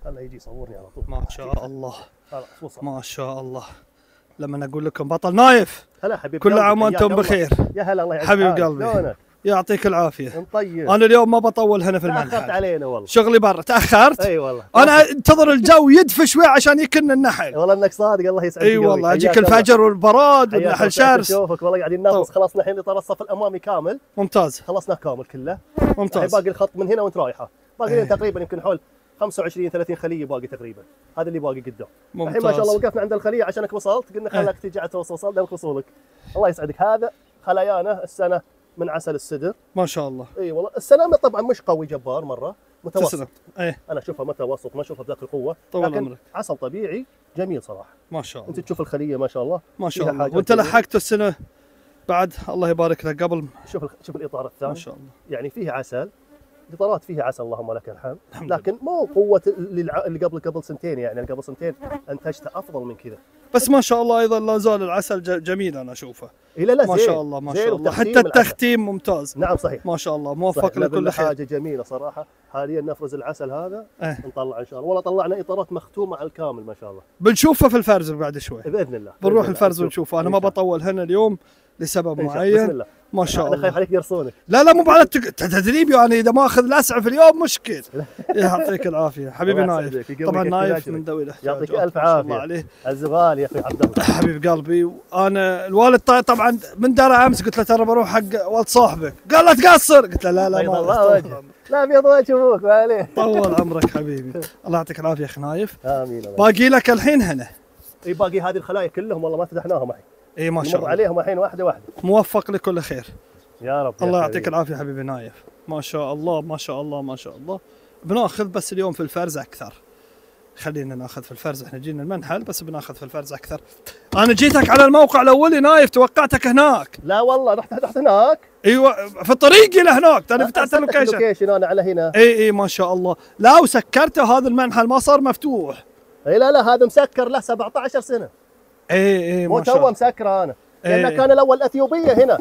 خله يجي يصورني على طول. ما شاء الله خلاص وصل. ما شاء الله. لما اقول لكم بطل نايف هلا حبيب كل قلبي، عام وانتم حياك الله. بخير. يا هلا الله يعزك. حبيب قلبي شلونك؟ يعطيك العافيه. مطيب. انا اليوم ما بطول هنا في تاخرت المنحل، علينا والله. شغلي برا. تاخرت؟ اي والله. انا انتظر الجو يدفي شوي عشان يكن النحل. والله انك صادق، الله يسعدك. اي والله اجيك الفجر والبراد حياك والنحل الله. شارس. اشوفك والله قاعدين نخلص. خلصنا الحين اطار الصف الامامي كامل. ممتاز خلصناه كامل كله. ممتاز. باقي الخط من هنا وانت رايحه. باقي إيه. تقريبا يمكن حول 25 30 خليه باقي تقريبا. هذا اللي باقي قدام. ممتاز. الحين ما شاء الله وقفنا عند الخليه عشانك وصلت، قلنا خلك تيجي على توصل لك وصولك. الله يسعدك. هذا خلايانا السنه من عسل السدر. ما شاء الله. اي والله السلامه طبعا مش قوي جبار مره، متوسط. تسلم. ايه انا اشوفها متوسط، ما اشوفها بذاك القوه. طول لكن عمرك. عسل طبيعي جميل صراحه. ما شاء الله. انت تشوف الخليه ما شاء الله. ما شاء فيها الله. حاجات وانت جميلة. لحقت السنه بعد، الله يبارك لك. قبل شوف الاطار الثاني. ما شاء الله. يعني فيه عسل، الاطارات فيها عسل اللهم لك الحمد. الحمد لكن مو قوه اللي قبل سنتين. يعني قبل سنتين انتجت افضل من كذا. بس ما شاء الله ايضا لا زال العسل جميل انا اشوفه. لا لا ما زين. شاء الله ما زين شاء الله. وتختيم حتى العسل. التختيم ممتاز. نعم صحيح. ما شاء الله موفق صحيح. لكل خير. حاجه جميله صراحه. حاليا نفرز العسل هذا. نطلع ان شاء الله. والله طلعنا اطارات مختومه على الكامل ما شاء الله. بنشوفه في الفرز بعد شوي باذن الله. بنروح الفرز ونشوفه. انا ما بطول هنا اليوم لسبب معين. بسم الله. ما شاء انا خايف الله. عليك يرصونك. لا مو على تدريب يعني. اذا ما اخذ الاسعف اليوم مشكل. يعطيك العافيه حبيبي الله نايف. يسعدك. طبعا يقويك نايف الأجر. من ذوي الاحتياجات. يعطيك الف ما شاء عافيه. الله عليه. الزغال يا اخوي عبد الله. حبيب قلبي. وانا الوالد طبعا من درى امس قلت له ترى بروح حق ولد صاحبك، قال لا تقصر. قلت له لا بيض ما الله وجهك. لا بيض وجه ابوك ما عليه. طول عمرك حبيبي. الله يعطيك العافيه اخي نايف. امين. باقي لك الحين هنا. اي باقي هذه الخلايا كلهم والله ما فتحناهم الحين. اي ما شاء نمر الله. عليهم الحين واحده واحده. موفق لكل خير. يا رب. الله يعطيك العافيه حبيبي نايف. ما شاء الله ما شاء الله ما شاء الله. بناخذ بس اليوم في الفرز اكثر. خلينا ناخذ في الفرز. احنا جينا المنحل بس بناخذ في الفرز اكثر. انا جيتك على الموقع الاولي نايف، توقعتك هناك. لا والله رحت هناك. ايوه في الطريق الى هناك ترى فتحت اللوكيشن. انا على هنا. اي ما شاء الله. لا وسكرته هذا المنحل ما صار مفتوح. اي لا هذا مسكر له 17 سنه. اي مو ما شاء تو الله. مسكره انا. إيه. لان كان الاول اثيوبيه هنا.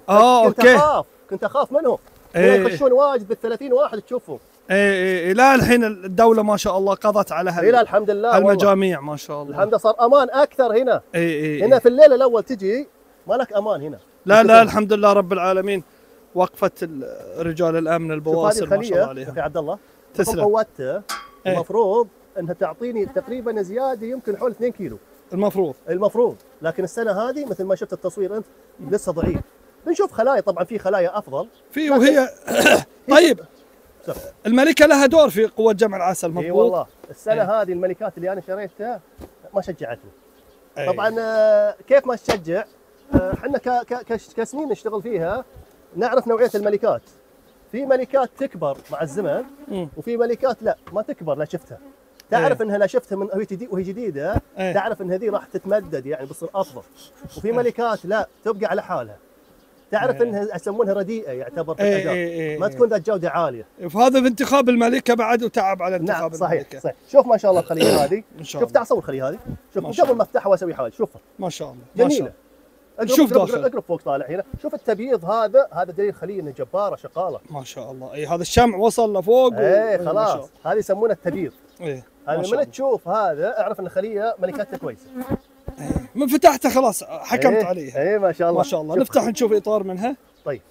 اوكي. كنت اخاف منهم. يخشون واجد بال30 واحد تشوفهم. اي لا الحين الدوله ما شاء الله قضت على لا الحمد لله. المجاميع ما شاء الله. الحمد لله صار امان اكثر هنا. اي هنا في الليل الاول تجي ما لك امان هنا. لا الحمد لله رب العالمين. وقفه رجال الامن البواسل ما شاء الله عليهم. يا عبد الله تسلم. قوتها المفروض انها تعطيني تقريبا زياده يمكن حول 2 كيلو. المفروض لكن السنه هذه مثل ما شفت التصوير انت لسه ضعيف. بنشوف خلايا طبعا في خلايا افضل. في وهي طيب الملكه لها دور في قوه جمع العسل مضبوط. اي والله السنه هذه الملكات اللي انا شريتها ما شجعتني. طبعا كيف ما تشجع. احنا كسنين نشتغل فيها نعرف نوعيه الملكات. في ملكات تكبر مع الزمن وفي ملكات لا ما تكبر. لا شفتها تعرف انها لا شفتها من وهي جديده تعرف ان هذه راح تتمدد يعني بتصير افضل. وفي ملكات لا تبقى على حالها. تعرف انها يسمونها رديئه يعتبر في الاداء. ما تكون ذات جوده عاليه. فهذا في انتخاب الملكه بعد وتعب على انتخاب الملكه. نعم صحيح. شوف ما شاء الله الخليه هذه. شوف تعال صور الخليه هذه. شوف قبل ما افتحها واسوي حاجه شوفها. ما شاء الله جميله. شوف داخل. اقرب فوق طالع هنا. شوف التبييض هذا دليل خليه انها جباره شقاله. ما شاء الله. اي هذا الشمع وصل لفوق. خلاص هذه يسمونها التبييض. هذا من تشوف هذا اعرف ان الخليه ملكاتها كويسه. من فتحتها خلاص حكمت عليها. اي ما شاء الله. ما شاء الله. نفتح نشوف اطار منها. طيب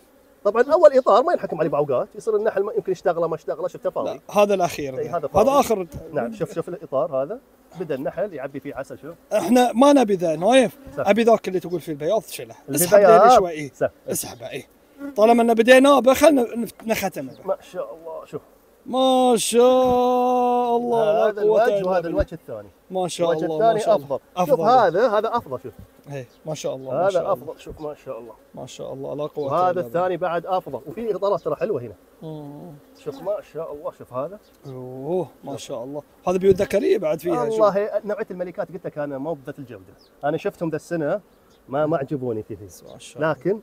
طبعا اول اطار ما ينحكم عليه باوقات. يصير النحل يمكن يشتغله ما اشتغله. شفته فاضي. هذا الاخير. هذا اخر. نعم شوف الاطار هذا بدا النحل يعبي فيه عسل. شوف احنا ما نبي ذا نايف. ابي ذاك اللي تقول فيه البياض شيله. اسحب شوي. اسحبه. طالما ان بديناه خلنا نختمه. ما شاء الله. شوف ما شاء الله. هذا الوجه وهذا الوجه الثاني. ما شاء الله. الوجه الثاني افضل. شوف هذا افضل. شوف ما شاء الله. هذا افضل. شوف ما شاء الله. ما شاء الله لا قوه. وهذا الثاني بعد افضل. وفي اطارات ترى حلوه هنا. شوف ما شاء الله. شوف هذا. ما شاء الله. هذا بيوت ذكريه بعد فيها. والله نوعيه الملكات قلت لك انا مو بذات الجوده. انا شفتهم ذا السنه ما عجبوني كثير. لكن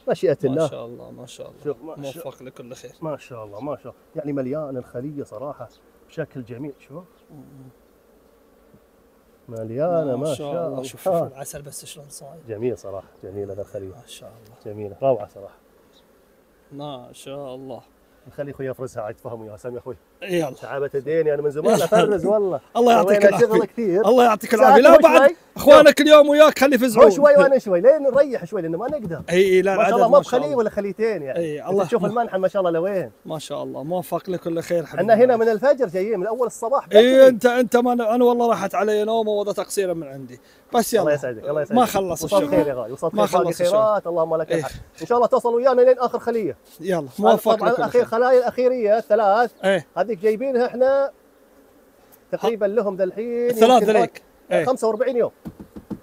مشيئة الله. ما شاء الله ما شاء الله. موفق لكل خير. ما شاء الله ما شاء الله. يعني مليان الخليه صراحه بشكل جميل. شوف مليانه ما شاء الله. شوف العسل بس شلون صاير. جميل صراحه. جميله ذا الخليه. ما شاء الله. جميله روعه صراحه. ما شاء الله. نخلي اخوي يفرزها عاد تفهموا يا سامي اخوي. يلا تعبة الدنيا انا من زمان افرز والله. الله يعطيك سوينا شغل العافيه. كثير. الله يعطيك العافيه. لا بعد اخوانك اليوم وياك خلي هو يفزعون. شوي وانا شوي لين نريح شوي لانه ما نقدر. اي لا ما شاء الله ما بخليه ولا خليتين يعني. اي الله تشوف المنحل ما شاء الله لوين. ما شاء الله موفق لكل خير حبيبي. احنا هنا من الفجر جايين من اول الصباح. اي انت ما انا والله راحت علي نومه وهذا تقصيرا من عندي بس يلا. الله يسعدك الله يسعدك. ما خلص وصلت الشغل خير يا غالي وصلت ما خير باقي خلص خيرات اللهم لك الحمد. ان شاء الله توصل ويانا لين اخر خليه. يلا موفق طبعا لكل اخير خير. خلايا الاخيريه الثلاث ايه هذيك جايبينها احنا تقريبا لهم ذا الحين الثلاث ذيك 45 يوم.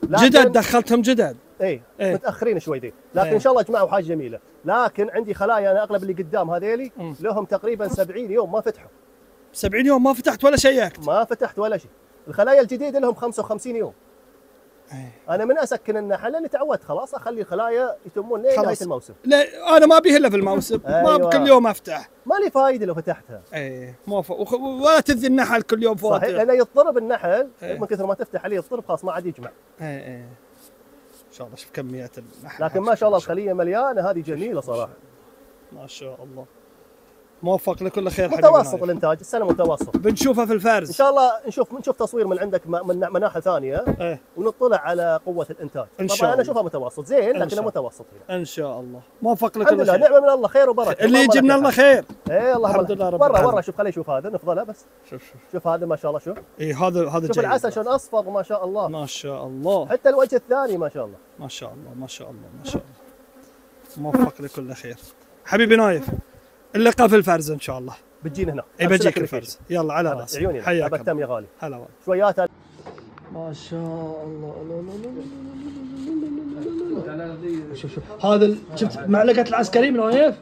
جدد دخلتهم جدد. ايه إيه. متاخرين شوي دي لكن إيه. ان شاء الله جماعه حاجه جميله. لكن عندي خلايا انا اغلب اللي قدام هذيلي لهم تقريبا 70 يوم ما فتحوا. 70 يوم ما فتحت ولا شيكت؟ ما فتحت ولا شيء. الخلايا الجديده لهم 55 يوم. إيه. انا من اسكن النحل لاني تعودت خلاص اخلي الخلايا يتمون لين نهايه الموسم. لا انا ما ابيه الا في الموسم. أيوة. ما بكل يوم افتح. ما لي فايده لو فتحتها. ايه موافق ولا تذي النحل كل يوم فواتح. صحيح لانه يضطرب النحل. إيه. من كثر ما تفتح عليه يضطرب خلاص ما عاد يجمع. ايه ان شاء الله شوف كميات النحل. لكن ما شاء الله الخليه مليانه هذه جميله صراحه. ما شاء الله موفق لكل خير حبيبي. متوسط الانتاج السنه متوسط. بنشوفها في الفارز ان شاء الله نشوف تصوير من عندك من مناحل ثانيه. ايه ونطلع على قوه الانتاج. إن شاء طبعا انا الله. اشوفها متوسط زين إن لكنه شاء متوسط هنا. ان شاء الله موفق الحمد لكل لله خير. نعمه من الله خير وبركه. اللي يجي من الله خير. ايه اللهم الحمد لله رب ورا العالمين. شوف خليه يشوف هذا نفضله بس. شوف شوف هذا ما شاء الله شوف. ايه هذا شوف جيد. العسل شلون اصفر ما شاء الله. ما شاء الله حتى الوجه الثاني ما شاء الله. ما شاء الله ما شاء الله ما شاء الله موفق لكل خير حبيبي نايف. اللقاء في الفرز ان شاء الله. بتجينا هنا. اي بجيك الفرز. يلا على راسي. عيوني حياك ابد تم يا غالي. هلا والله. شويات ما شاء الله شوف هذا شفت معلقة العسكري من نايف؟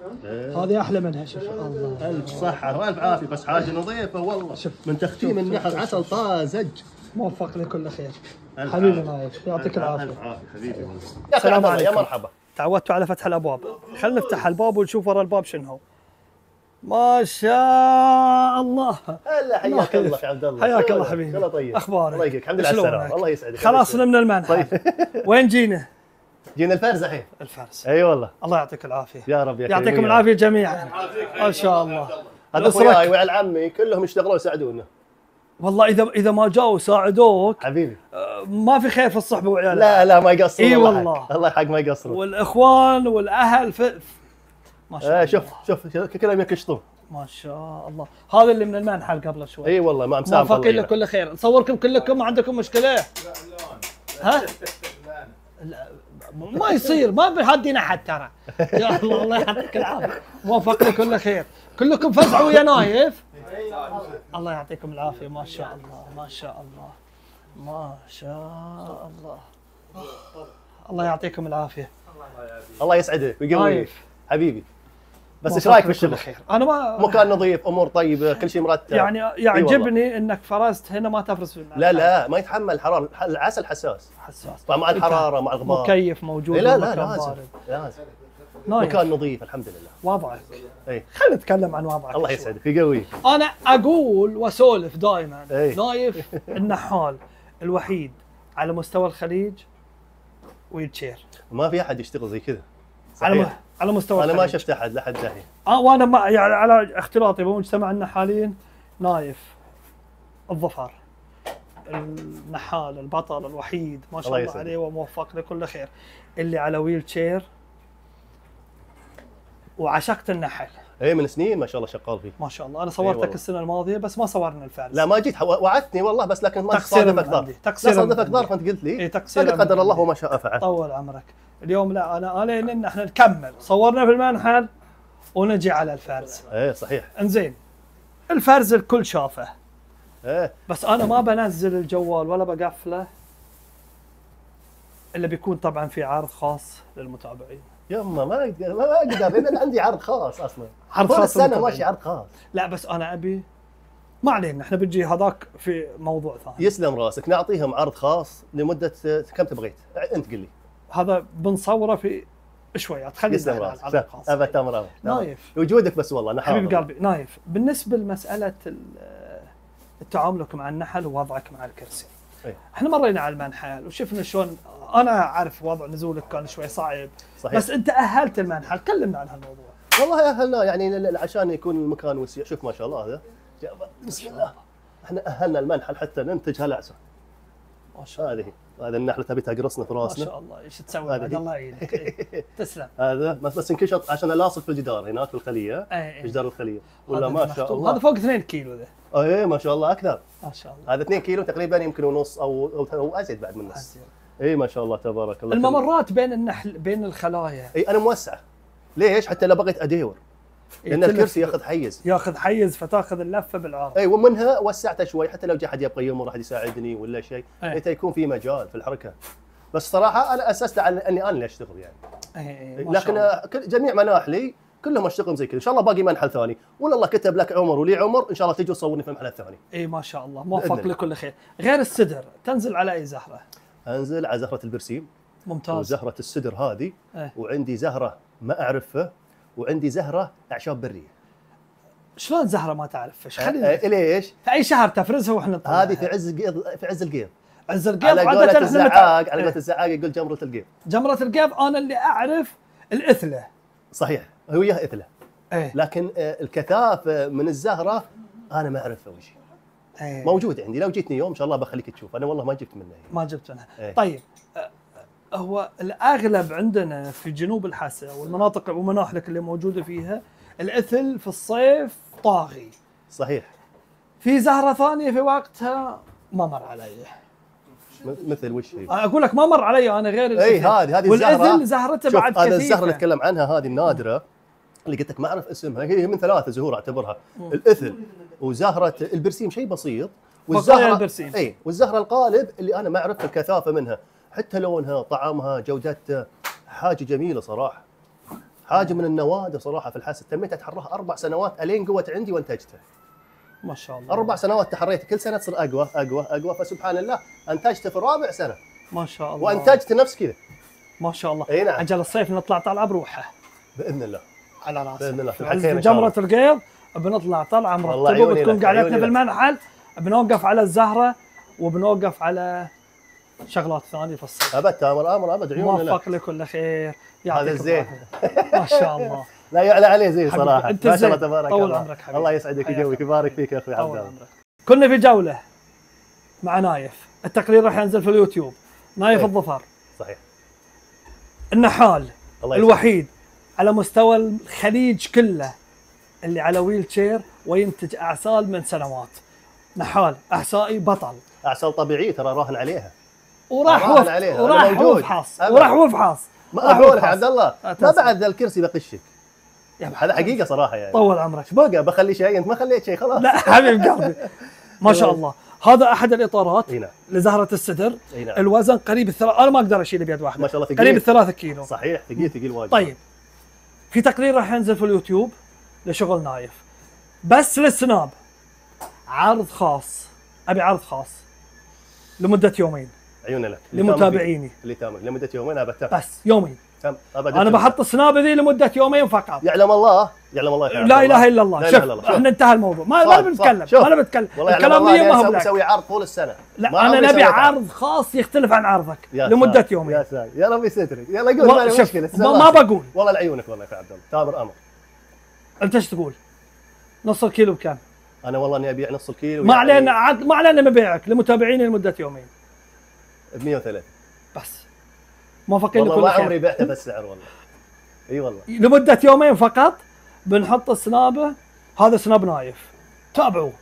هذه احلى منها شوف الله. الف صحه والف عافيه بس حاجه نظيفه والله. شوف من تختيم النحل عسل طازج. موفق لكل خير حبيبي نايف يعطيك العافيه. الف عافيه حبيبي. السلام عليكم. يا مرحبا. تعودتوا على فتح الابواب. خلينا نفتح الباب ونشوف ورا الباب شنو هو. ما شاء الله. هلا حياك الله يا عبد الله. حياك الله حبيبي. الله طيب. اخبارك؟ الله يقيك الحمد لله على السلامه. الله يسعدك. خلاص من المنحل. وين جينا؟ جينا الفرز الحين. الفرز. اي والله. الله يعطيك العافيه. يا رب يا يعطيكم العافيه جميعا. ما شاء الله. هذا اخوياي وعيال عمي كلهم يشتغلون ويساعدونا. والله اذا ما جاوا ساعدوك حبيبي ما في خير في الصحبه وعيالها. لا ما يقصرون. اي والله الله يحق ما يقصرون. والاخوان والاهل ما شاء الله. شوف كلهم يكشطون. ما شاء الله. هذا اللي من المنحل قبل شوي. اي والله ما مسامح. موفقين لكل خير. نصوركم كلكم ما عندكم مشكله؟ ها؟ لا ما يصير ما بيهدينا احد ترى. يا الله الله يعطيك العافيه. موفق لكل خير. كلكم فزعوا يا نايف. الله يعطيكم العافيه. ما شاء الله ما شاء الله ما شاء الله. الله يعطيكم العافيه. الله يسعدك ويقويك حبيبي. بس ايش موفق رايك في لكل الشغل؟ خير. انا ما مكان نظيف امور طيبه كل شيء مرتب. يعني يعجبني انك فرزت هنا ما تفرز في المنحل. لا ما يتحمل الحراره. العسل حساس حساس مع الحراره مع الغبار. مكيف موجود. لا والمكان لازم بارد. لازم. نايف. مكان نظيف الحمد لله. وضعك. اي خلينا نتكلم عن وضعك. الله شوي. يسعدك ويقويك. انا اقول واسولف دائما إيه. نايف النحال الوحيد على مستوى الخليج ويلتشير. ما في احد يشتغل زي كذا. على مستوى انا الخليج. ما شفت احد لحد الحين. وانا ما يعني على اختلاطي بمجتمع النحالين نايف الظفر النحال البطل الوحيد ما شاء الله عليه وموفق لكل خير اللي على ويلتشير وعشقت النحل. اي من سنين ما شاء الله شغال فيه. ما شاء الله. انا صورتك السنه الماضيه بس ما صورنا الفارس. لا ما جيت وعدتني والله بس لكن ما صادفك ظرف. صادفك ظرف انت قلت لي. اي تقصير قدر الله وما شاء فعل. طول عمرك. اليوم لا انا لان احنا نكمل صورنا في المنحل ونجي على الفارس. ايه صحيح. انزين الفارس الكل شافه. ايه بس انا ما بنزل الجوال ولا بقفله الا بيكون طبعا في عرض خاص للمتابعين. يما ما اقدر لان انا عندي عرض خاص اصلا. عرض طول خاص السنه للمتابعين. ماشي عرض خاص. لا بس انا ابي ما علينا احنا بنجي هذاك في موضوع ثاني. يسلم راسك نعطيهم عرض خاص لمده كم تبغيت انت قل لي. هذا بنصوره في شويات خلينا يسلم على راسك. العرض الخاص. ابد تمر نايف وجودك بس والله انا حبيب قلبي. نايف بالنسبه لمساله تعاملك مع النحل ووضعك مع الكرسي. أيه. احنا مرينا على المنحل وشفنا شلون. انا اعرف وضع نزولك كان شوي صعب. صحيح. بس انت اهلت المنحل. كلمنا عن هالموضوع. والله اهلنا يعني عشان يكون المكان وسيع. شوف ما شاء الله هذا بسم الله. احنا اهلنا المنحل حتى ننتج هالاعصر. ما شاء الله. هذه النحله تبي تقرصنا في ما راسنا. شاء الله ايش تسوي بعد الله يعينك. تسلم. هذا بس انكشط عشان لاصق في الجدار هناك في الخليه. في جدار الخليه. ولا ما شاء الله. هذا فوق 2 كيلو ذا. اي ما شاء الله اكثر. ما شاء الله. هذا 2 كيلو تقريبا يمكن ونص او ازيد بعد من نص. اي ما شاء الله تبارك الله. الممرات بين النحل بين الخلايا. اي انا موسعه. ليش؟ حتى لو بغيت ادور. لان الكرسي ياخذ حيز فتاخذ اللفه بالعرض. اي ومنها وسعتها شوي حتى لو جاء احد يبغى يمر احد يساعدني ولا شيء حتى يكون في مجال في الحركه. بس صراحه انا اسست على اني انا اللي اشتغل يعني. لكن جميع مناحلي كلهم اشتغل زي كذا. ان شاء الله باقي منحل ثاني ولا الله كتب لك عمر ولي عمر ان شاء الله تجي تصورني في المنحل الثاني. اي ما شاء الله موفق لكل خير. غير السدر تنزل على اي زهره؟ انزل على زهره البرسيم. ممتاز. وزهره السدر هذه وعندي زهره ما اعرفها وعندي زهره اعشاب بريه. شلون زهره ما تعرفش؟ ليش؟ في اي شهر تفرزها واحنا هذه في عز القيض في عز القيض. عز القيض على قولة الزعاق على قولة الزعاق يقول جمرة القيض. جمرة القيض انا اللي اعرف الإثلة. صحيح هي إثلة. لكن الكثافة من الزهرة انا ما اعرفها وش هي. موجود عندي لو جيتني يوم ان شاء الله بخليك تشوف. انا والله ما جبت منها. ما جبت منها. طيب هو الاغلب عندنا في جنوب الحسا والمناطق ومناحلك اللي موجودة فيها الإثل في الصيف طاغي. صحيح. في زهرة ثانية في وقتها ما مر علي. مثل وش هي؟ اقول لك ما مر علي انا غير الإثل. اي هذه والإثل زهرتها بعد كثيفة. هذا الزهرة اللي اتكلم عنها هذه النادرة اللي قلت لك ما اعرف اسمها. هي من 3 زهور اعتبرها. الإثل وزهرة البرسيم شيء بسيط. والزهرة البرسيم. اي والزهرة القالب اللي انا ما اعرف الكثافة منها حتى لونها طعمها جودتها حاجة جميلة صراحة. حاجة من النوادر صراحة في الحاسة. تميت اتحرها 4 سنوات الين قوت عندي وانتجتها. ما شاء الله. 4 سنوات تحريت كل سنة تصير اقوى اقوى اقوى فسبحان الله انتجت في الرابع سنة. ما شاء الله. وانتجت نفس كذا. ما شاء الله. اي نعم. عجل الصيف نطلع طلعة بروحه. باذن الله. على راسي. باذن الله. في جمرة القيض بنطلع طلعة مرتبة بتكون قعدتنا في المنحل بنوقف على الزهرة وبنوقف على شغلات ثانية في الصيف. ابد تامر ابد عيوننا. موفق لكل خير. هذا الزين. ما شاء الله. لا يعلى عليه زين صراحة. انت ما شاء الله تبارك طول الله. عمرك حبيبي. الله يسعدك ويجوك يبارك فيك يا اخوي عبد الله. كنا في جولة مع نايف. التقرير راح ينزل في اليوتيوب. نايف الظفر. صحيح. النحال الوحيد على مستوى الخليج كله اللي على ويل شير وينتج اعسال من سنوات. نحال احسائي بطل. اعسال طبيعية ترى راهن عليها. وراح وفحص. ما اقول لك عبد الله ما بعد ذا الكرسي بقشك. هذا حقيقة صراحة يعني. طول عمرك. بقى بخلي شيء انت ما خليت شيء خلاص. لا حبيب قلبي. ما شاء الله. هذا احد الاطارات لزهرة السدر. الوزن قريب انا ما اقدر اشيله بيد واحده. ما شاء الله ثقيل. قريب 3 كيلو. صحيح ثقيل واجد. طيب في تقرير راح ينزل في اليوتيوب لشغل نايف بس للسناب عرض خاص. ابي عرض خاص لمدة يومين. عيوني لك لمتابعيني اللي تامر لمدة يومين بس يومين. أنا بحط السناب ذي لمدة يومين فقط. يعلم الله لا اله الا الله. شوف احنا انتهى الموضوع ما بنتكلم. الكلام لي ما هو بلاك. مسوي عرض طول السنة. لا انا نبي عرض خاص يختلف عن عرضك لمدة يومين. يا سلام يا ربي سترك. يلا قول ما مشكلة. ما بقول والله لعيونك والله يا عبد الله تامر امر. انت ايش تقول؟ نص الكيلو بكم؟ انا والله اني ابيع نص الكيلو. ما علينا مبيعك لمتابعيني لمدة يومين. ب 103 بس. موافقين لكل خير. والله ما عمري بعته بالسعر والله. اي والله. لمدة يومين فقط بنحط السنابه. هذا سناب نايف تابعوه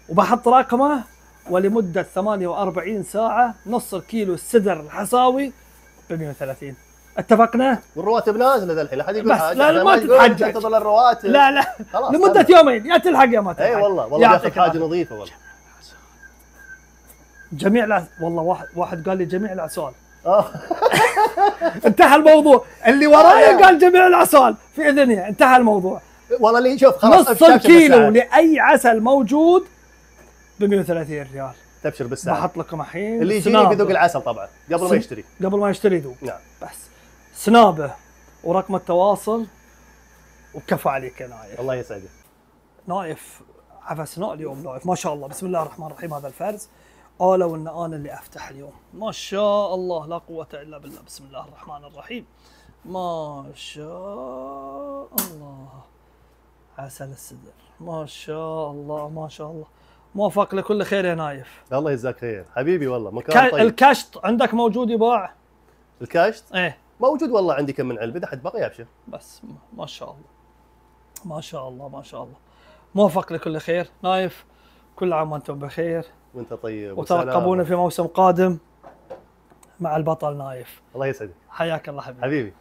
وبحط رقمه ولمدة 48 ساعة نص الكيلو السدر الحصاوي ب 130. اتفقنا؟ والرواتب نازله ذا الحين لا حد يقول حاجه. لا ما تتحجج. انتظر الرواتب. لا لمدة يومين يا تلحق يا ما تلحق. اي والله ياخذ حاجه نظيفه والله. جميع والله واحد قال لي جميع العسال. انتهى الموضوع. اللي ورايا قال جميع العسال في اذني. انتهى الموضوع. والله اللي شوف خلاص نص الكيلو لاي عسل موجود ب 130 ريال. تبشر بالسعر. بحط لكم الحين اللي يجيني بيذوق العسل طبعا قبل ما يشتري يذوق. نعم. بس سنابه ورقم التواصل وكفى عليك يا نايف. الله يسعدك. نايف عفسنا اليوم نايف ما شاء الله. بسم الله الرحمن الرحيم. هذا الفرز لو ان انا اللي افتح اليوم. ما شاء الله لا قوة الا بالله. بسم الله الرحمن الرحيم. ما شاء الله. عسل السدر، ما شاء الله ما شاء الله. موفق لكل خير يا نايف. الله يجزاك خير حبيبي والله، مكان طيب. الكشط عندك موجود يباع؟ الكاشت؟ ايه موجود والله، عندي كم من علبه اذا حد بقى يابشر. بس ما شاء الله ما شاء الله ما شاء الله. موفق لكل خير نايف، كل عام وانتم بخير وانت طيب، وترقبونا في موسم قادم مع البطل نايف. الله يسعدك، حياك الله حبيبي. حبيبي.